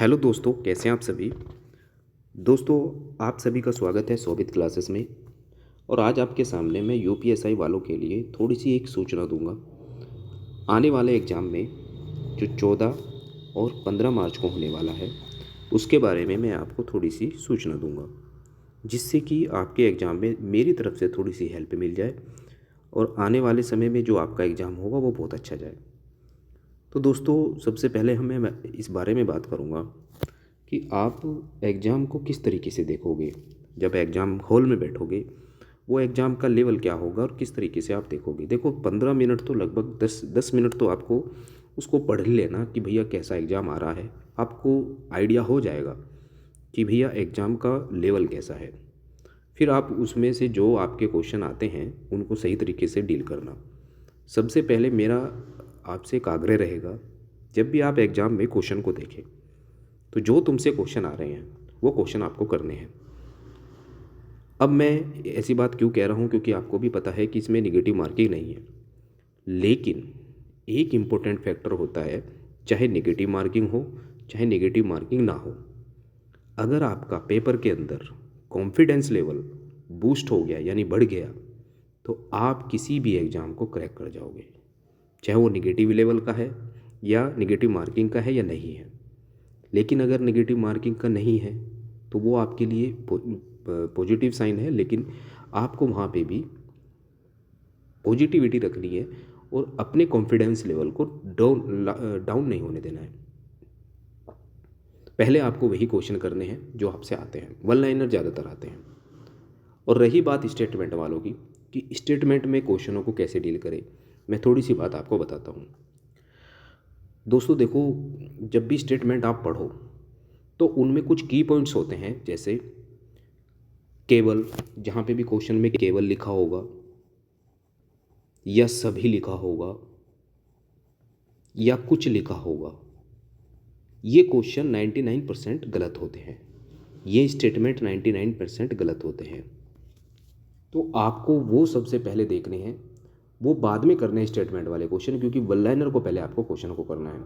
Hello दोस्तों, कैसे हैं आप सभी। दोस्तों, आप सभी का स्वागत है शोभित क्लासेस में। और आज आपके सामने मैं यूपीएसआई वालों के लिए थोड़ी सी एक सूचना दूंगा। आने वाले एग्ज़ाम में जो 14 और 15 मार्च को होने वाला है, उसके बारे में मैं आपको थोड़ी सी सूचना दूंगा, जिससे कि आपके एग्ज़ाम में मेरी तरफ से थोड़ी सी हेल्प मिल जाए और आने वाले समय में जो आपका एग्ज़ाम होगा वो बहुत अच्छा जाए। तो दोस्तों, सबसे पहले मैं इस बारे में बात करूंगा कि आप एग्ज़ाम को किस तरीके से देखोगे। जब एग्ज़ाम हॉल में बैठोगे, वो एग्ज़ाम का लेवल क्या होगा और किस तरीके से आप देखोगे। देखो, 15 मिनट तो लगभग 10 मिनट तो आपको उसको पढ़ ही लेना कि भैया कैसा एग्ज़ाम आ रहा है। आपको आइडिया हो जाएगा कि भैया एग्ज़ाम का लेवल कैसा है। फिर आप उसमें से जो आपके क्वेश्चन आते हैं उनको सही तरीके से डील करना। सबसे पहले मेरा आपसे एक आग्रह रहेगा, जब भी आप एग्ज़ाम में क्वेश्चन को देखें तो जो तुमसे क्वेश्चन आ रहे हैं वो क्वेश्चन आपको करने हैं। अब मैं ऐसी बात क्यों कह रहा हूँ, क्योंकि आपको भी पता है कि इसमें निगेटिव मार्किंग नहीं है, लेकिन एक इम्पोर्टेंट फैक्टर होता है, चाहे निगेटिव मार्किंग हो चाहे निगेटिव मार्किंग ना हो। अगर आपका पेपर के अंदर कॉन्फिडेंस लेवल बूस्ट हो गया यानी बढ़ गया, तो आप किसी भी एग्ज़ाम को क्रैक कर जाओगे, चाहे वो निगेटिव लेवल का है या निगेटिव मार्किंग का है या नहीं है। लेकिन अगर नेगेटिव मार्किंग का नहीं है तो वो आपके लिए पॉजिटिव साइन है, लेकिन आपको वहाँ पे भी पॉजिटिविटी रखनी है और अपने कॉन्फिडेंस लेवल को डाउन नहीं होने देना है। पहले आपको वही क्वेश्चन करने हैं जो आपसे आते हैं, वन लाइनर ज़्यादातर आते हैं। और रही बात स्टेटमेंट वालों की कि स्टेटमेंट में क्वेश्चनों को कैसे डील करें, मैं थोड़ी सी बात आपको बताता हूँ। दोस्तों देखो, जब भी स्टेटमेंट आप पढ़ो तो उनमें कुछ की पॉइंट्स होते हैं, जैसे केवल, जहाँ पे भी क्वेश्चन में केवल लिखा होगा या सभी लिखा होगा या कुछ लिखा होगा, ये क्वेश्चन 99% गलत होते हैं। ये स्टेटमेंट 99% गलत होते हैं। तो आपको वो सबसे पहले देखने हैं, वो बाद में करने हैं स्टेटमेंट वाले क्वेश्चन, क्योंकि वन लाइनर को पहले आपको क्वेश्चन को करना है।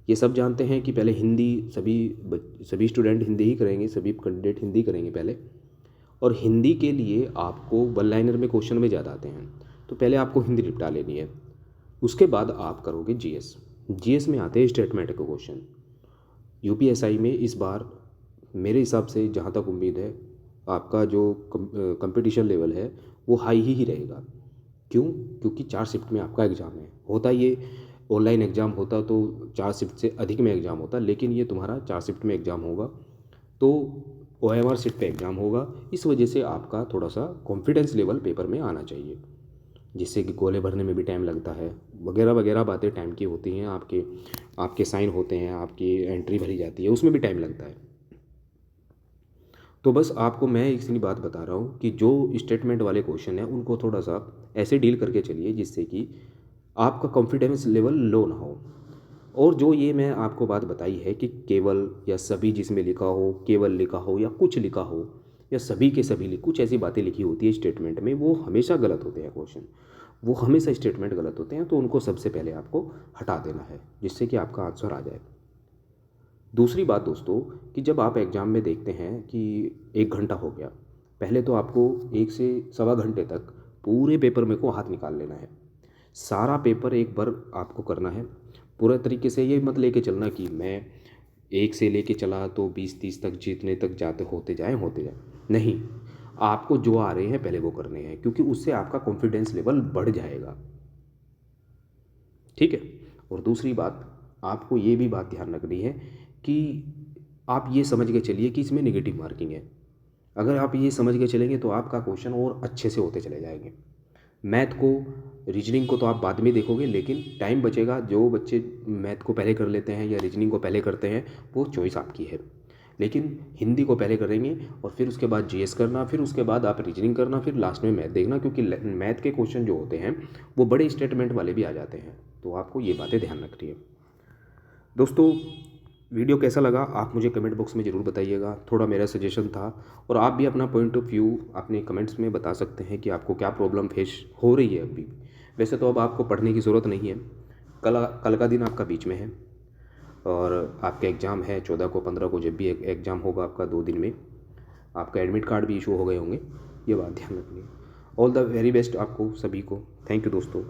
ये सब जानते हैं कि पहले हिंदी, सभी स्टूडेंट हिंदी ही करेंगे, सभी कैंडिडेट हिंदी करेंगे पहले। और हिंदी के लिए आपको वन लाइनर में क्वेश्चन में ज़्यादा आते हैं, तो पहले आपको हिंदी निपटा लेनी है। उसके बाद आप करोगे जीएस। जीएस में आते हैं स्टेटमेंट के क्वेश्चन। यूपीएसआई में इस बार मेरे हिसाब से, जहाँ तक उम्मीद है, आपका जो कंपटीशन लेवल है वो हाई ही रहेगा। क्यों? क्योंकि 4 शिफ्ट में आपका एग्ज़ाम है। होता ये ऑनलाइन एग्ज़ाम होता तो 4 शिफ्ट से अधिक में एग्ज़ाम होता, लेकिन ये तुम्हारा 4 शिफ्ट में एग्ज़ाम होगा, तो ओएमआर सीट पे एग्ज़ाम होगा। इस वजह से आपका थोड़ा सा कॉन्फिडेंस लेवल पेपर में आना चाहिए, जिससे कि गोले भरने में भी टाइम लगता है, वगैरह वगैरह बातें टाइम की होती हैं। आपके आपके साइन होते हैं, आपकी एंट्री भरी जाती है, उसमें भी टाइम लगता है। तो बस आपको मैं इसलिए बात बता रहा हूँ कि जो स्टेटमेंट वाले क्वेश्चन हैं उनको थोड़ा सा ऐसे डील करके चलिए जिससे कि आपका कॉन्फिडेंस लेवल लो ना हो। और जो ये मैं आपको बात बताई है कि केवल या सभी जिसमें लिखा हो, केवल लिखा हो या कुछ लिखा हो या सभी के सभी कुछ ऐसी बातें लिखी होती है स्टेटमेंट में, वो हमेशा गलत होते हैं क्वेश्चन। वो हमेशा स्टेटमेंट गलत होते हैं, तो उनको सबसे पहले आपको हटा देना है, जिससे कि आपका आंसर आ जाए। दूसरी बात दोस्तों, कि जब आप एग्ज़ाम में देखते हैं कि 1 घंटा हो गया, पहले तो आपको 1 से सवा घंटे तक पूरे पेपर में को हाथ निकाल लेना है। सारा पेपर एक बार आपको करना है पूरा तरीके से। ये मत लेके चलना कि मैं 1 से लेके चला तो 20-30 तक जितने तक जाते होते जाए। नहीं, आपको जो आ रहे हैं पहले वो करने हैं, क्योंकि उससे आपका कॉन्फिडेंस लेवल बढ़ जाएगा। ठीक है। और दूसरी बात, आपको ये भी बात ध्यान रखनी है कि आप ये समझ के चलिए कि इसमें नेगेटिव मार्किंग है। अगर आप ये समझ के चलेंगे तो आपका क्वेश्चन और अच्छे से होते चले जाएंगे। मैथ को, रीजनिंग को तो आप बाद में देखोगे, लेकिन टाइम बचेगा। जो बच्चे मैथ को पहले कर लेते हैं या रीजनिंग को पहले करते हैं, वो चॉइस आपकी है। लेकिन हिंदी को पहले करेंगे और फिर उसके बाद जीएस करना, फिर उसके बाद आप रीजनिंग करना, फिर लास्ट में मैथ देखना, क्योंकि मैथ के क्वेश्चन जो होते हैं वो बड़े स्टेटमेंट वाले भी आ जाते हैं। तो आपको ये बातें ध्यान रखनी है। दोस्तों, वीडियो कैसा लगा आप मुझे कमेंट बॉक्स में ज़रूर बताइएगा। थोड़ा मेरा सजेशन था, और आप भी अपना पॉइंट ऑफ व्यू अपने कमेंट्स में बता सकते हैं कि आपको क्या प्रॉब्लम फेस हो रही है अभी। वैसे तो अब आपको पढ़ने की ज़रूरत नहीं है, कल कल का दिन आपका बीच में है। और आपका एग्ज़ाम है 14 को 15 को, जब भी एग्ज़ाम होगा आपका 2 दिन में आपका एडमिट कार्ड भी इशू हो गए होंगे, ये बात ध्यान रखनी है। ऑल द वेरी बेस्ट आपको सभी को। थैंक यू दोस्तों।